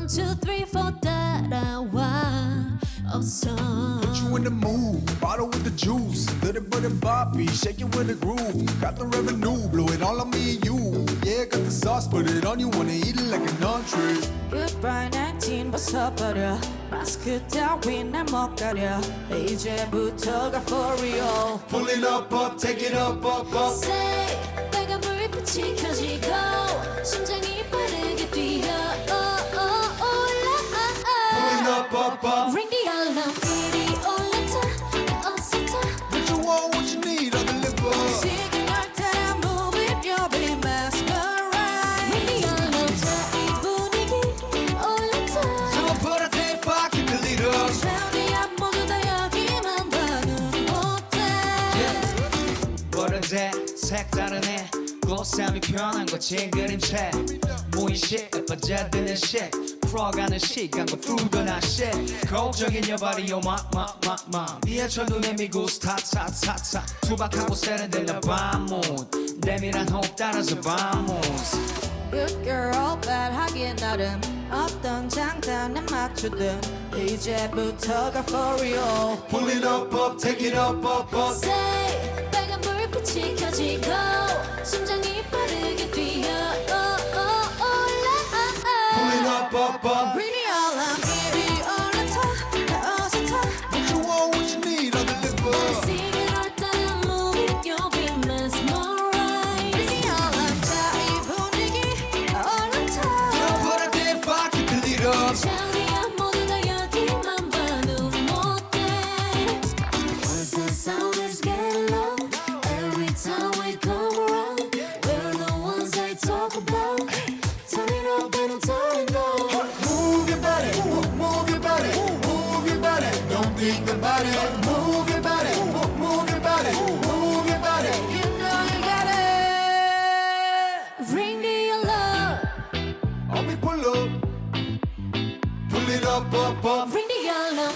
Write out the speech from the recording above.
two, three, four 따라와 어서 Put you in the mood, bottle with the juice. Little bit of Bobby, shake it with the groove. Got the revenue, blow it all on me and you. Yeah, got the sauce, put it on you, wanna eat it like an entree. Goodbye 19 벗어버려 마스크 따윈 날 못 가려 이제부터가 for real Pull it up, take it up, up. Say 빨간 불빛이 켜지고 심장이 빠르게 뛰어 올라 Pull it up. Ring the alarm 이리 올라타 어서 타 What you want, what you need, I deliver. 시그널 타 move it you'll be mesmerized Ring the alarm 자이 분위기 올라타 I'ma put a tape back in the leader. 최대한 모두 다 여기만 봐도 못해 버릇에 색다른 애 꽃샘이 편한 거친 그림체 무의식 빠져드는 식 풀어가는 시간과 through the night shit 걱정인 your body oh my 니의 첫눈에 미고 스타타타타 투박하고 세련된 밤문 내밀한 호흡 따라서 vamos Good girl bad 하기엔 나름 어떤 장단에 맞추든 이제부터가 for real Pull it up, take it up. Say 빨간 불빛이 켜지고 심장이 빠르게 뛰어 올라 Pull it up. Ring the alarm 이리 올라타 다 어서 타 What you want, what you need, I deliver. 시그널 따라 move it you'll be mesmerized Ring the alarm 자이 분위기 올라타 Put a tape back in the leader. 자리야 모두 다 여기만 봐도 못해 Cause the sound is getting low Every time we come around We're the ones they talk about Turn it up and turn it down Move your body, move your body, move your body. Don't think about it. Move your body, move your body, move your body. You know you got it Ring the alarm I'll be pull up, pull it up. Ring the alarm